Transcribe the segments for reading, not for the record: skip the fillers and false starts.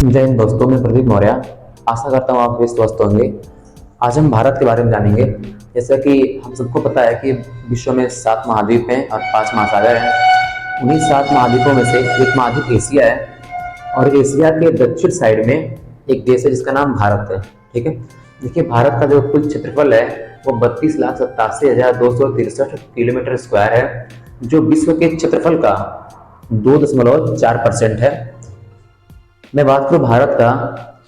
जय हिंद दोस्तों, मैं प्रदीप मौर्य। आशा करता हूँ आप भी स्वस्थ होंगे। आज हम भारत के बारे में जानेंगे। जैसा कि हम सबको पता है कि विश्व में 7 महाद्वीप हैं और 5 महासागर हैं। उन्हीं 7 महाद्वीपों में से एक महाद्वीप एशिया है और एशिया के दक्षिण साइड में एक देश है जिसका नाम भारत है। ठीक है, देखिए भारत का जो कुल क्षेत्रफल है वो 32,87,263 किलोमीटर स्क्वायर है, जो विश्व के क्षेत्रफल का 2.4% है। मैं बात करूं भारत का,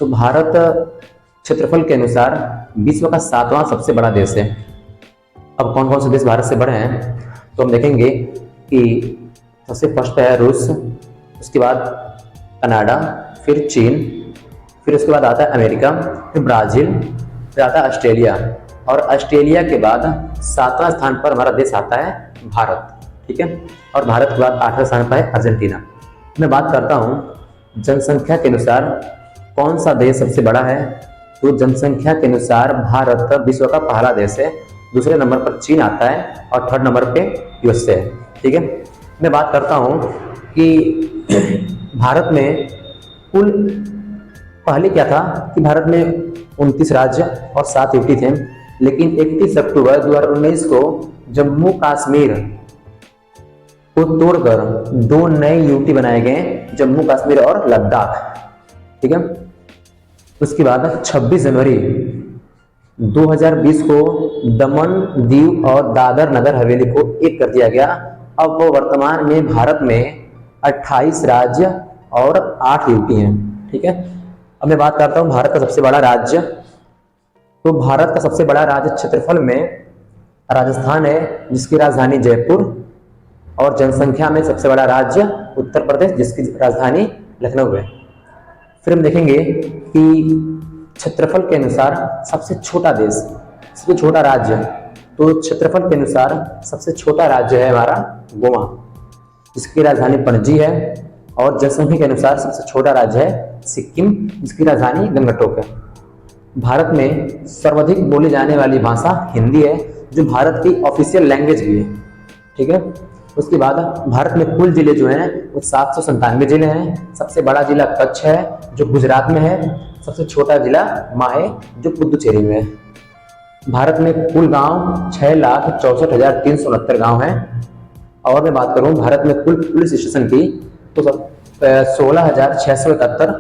तो भारत क्षेत्रफल के अनुसार विश्व का 7वां सबसे बड़ा देश है। अब कौन कौन से देश भारत से बड़े हैं तो हम देखेंगे कि सबसे फर्स्ट है रूस, उसके बाद कनाडा, फिर चीन, फिर उसके बाद आता है अमेरिका, फिर ब्राजील, फिर आता है ऑस्ट्रेलिया, और ऑस्ट्रेलिया के बाद 7वां स्थान पर हमारा देश आता है भारत। ठीक है, और भारत के बाद 8वें स्थान पर है अर्जेंटीना। मैं बात करता हूँ जनसंख्या के अनुसार कौन सा देश सबसे बड़ा है, तो जनसंख्या के अनुसार भारत विश्व का पहला देश है, दूसरे नंबर पर चीन आता है और थर्ड नंबर पे यूएसए है। ठीक है, मैं बात करता हूँ कि भारत में कुल पहले क्या था कि भारत में 29 राज्य और 7 यूटी थे, लेकिन 31 अक्टूबर 2019 को जम्मू कश्मीर को तोड़कर 2 नए यूटी बनाए गए, जम्मू कश्मीर और लद्दाख। ठीक है, उसके बाद 26 जनवरी 2020 को दमन, दीव और दादर नगर हवेली को एक कर दिया गया। अब वो वर्तमान में भारत में 28 राज्य और 8 यूटी हैं। ठीक है, अब मैं बात करता हूँ भारत का सबसे बड़ा राज्य। तो भारत का सबसे बड़ा राज्य क्षेत्रफल में राजस्थान है, जिसकी राजधानी जयपुर, और जनसंख्या में सबसे बड़ा राज्य उत्तर प्रदेश, जिसकी राजधानी लखनऊ है। फिर हम देखेंगे कि क्षेत्रफल के अनुसार सबसे छोटा देश, सबसे छोटा राज्य, तो क्षेत्रफल के अनुसार सबसे छोटा राज्य है हमारा गोवा, जिसकी राजधानी पणजी है, और जनसंख्या के अनुसार सबसे छोटा राज्य है सिक्किम, जिसकी राजधानी गंगटोक है। भारत में सर्वाधिक बोली जाने वाली भाषा हिंदी है, जो भारत की ऑफिशियल लैंग्वेज भी है। ठीक है, उसके बाद भारत में कुल जिले जो हैं वो 797 जिले हैं। सबसे बड़ा जिला कच्छ है जो गुजरात में है, सबसे छोटा जिला माहे जो पुदुचेरी में है। भारत में कुल गांव 6,64,369 गांव हैं। और मैं बात करूं भारत में कुल पुलिस स्टेशन की, तो 16,671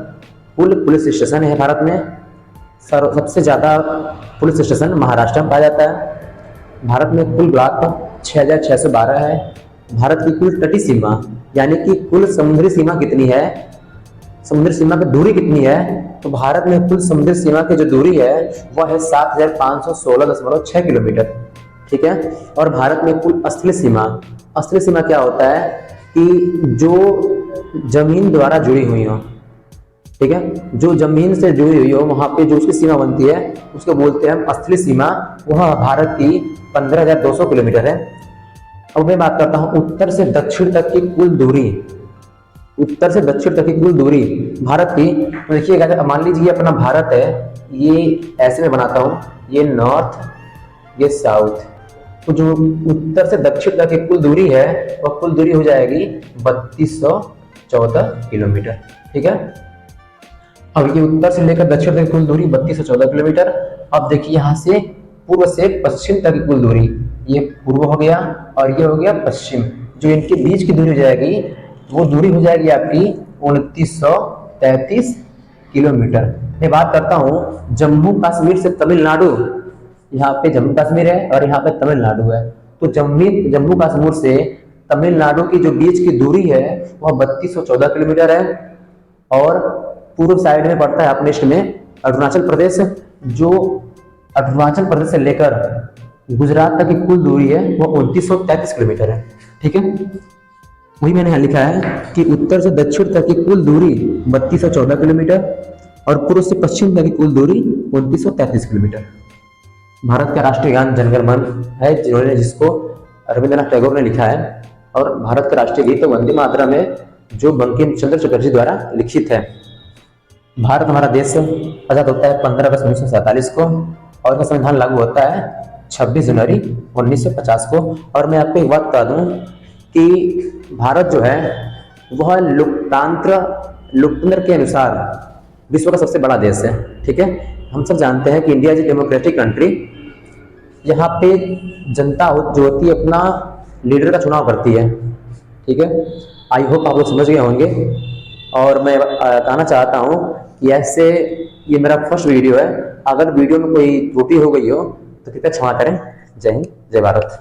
कुल पुलिस स्टेशन है भारत में। सबसे ज्यादा पुलिस स्टेशन महाराष्ट्र में पाया जाता है। भारत में कुल ब्लॉक 6,612 है। भारत की कुल तटीय सीमा यानी कि कुल समुद्री सीमा कितनी है, समुद्री सीमा की दूरी कितनी है, तो भारत में कुल समुद्री सीमा की जो दूरी है वह है 7,516.6 किलोमीटर। ठीक है, और भारत में कुल स्थलीय सीमा, स्थलीय सीमा क्या होता है कि जो जमीन द्वारा जुड़ी हुई हो। ठीक है, जो जमीन से जुड़ी हुई हो वहां पे जो उसकी सीमा बनती है उसको बोलते हैं हम स्थलीय सीमा। वह भारत की 15,200 किलोमीटर है। अब मैं बात करता हूं उत्तर से दक्षिण तक की कुल दूरी, उत्तर से दक्षिण तक की कुल दूरी भारत की। तो देखिएगा, मान लीजिए अपना भारत है, ये ऐसे में बनाता हूं, ये नॉर्थ, ये साउथ, तो जो उत्तर से दक्षिण तक की कुल दूरी है वह कुल दूरी हो जाएगी 3214 किलोमीटर। ठीक है, अब ये उत्तर से लेकर दक्षिण तक की कुल दूरी 3214 किलोमीटर। अब देखिए यहाँ से पूर्व से पश्चिम तक की कुल दूरी, ये पूर्व हो गया और ये हो गया पश्चिम, जो इनके बीच की दूरी हो जाएगी वो दूरी हो जाएगी आपकी 2933 किलोमीटर। मैं बात करता हूँ जम्मू कश्मीर से तमिलनाडु, यहाँ पे जम्मू कश्मीर है और यहाँ पे तमिलनाडु है, तो जम्मू कश्मीर से तमिलनाडु की जो बीच की दूरी है वह 3214 किलोमीटर है। और पूर्व साइड में पड़ता है अपने में अरुणाचल प्रदेश, जो अरुणाचल प्रदेश से लेकर गुजरात तक की कुल दूरी है वो 2933 किलोमीटर है। ठीक है, वही मैंने यहाँ लिखा है कि उत्तर से दक्षिण तक की कुल दूरी 3214 किलोमीटर और पूर्व से पश्चिम तक की कुल दूरी 2933 किलोमीटर। भारत का राष्ट्रीय गान जनगण मन है, जिसको रविंद्रनाथ टैगोर ने लिखा है, और भारत का राष्ट्रीय गीत वंदे मातरम है, जो बंकिम चंद्र चटर्जी द्वारा लिखित है। भारत हमारा देश आजाद होता है 15 अगस्त 1947 को, और इसका संविधान लागू होता है 26 जनवरी 1950 को। और मैं आपको एक बात बता दूं कि भारत जो है वह लोकतंत्र के अनुसार विश्व का सबसे बड़ा देश है, ठीक है। हम सब जानते हैं कि India is a democratic country. यहाँ पे जनता जो होती है अपना लीडर का चुनाव करती है, ठीक है। आई होप आप लोग समझ गए होंगे। और मैं कहना चाहता हूँ कि ऐसे ये मेरा फर्स्ट वीडियो है, अगर वीडियो में कोई त्रुटि हो गई हो तो कृपया क्षमा करें। जय हिंद, जय भारत।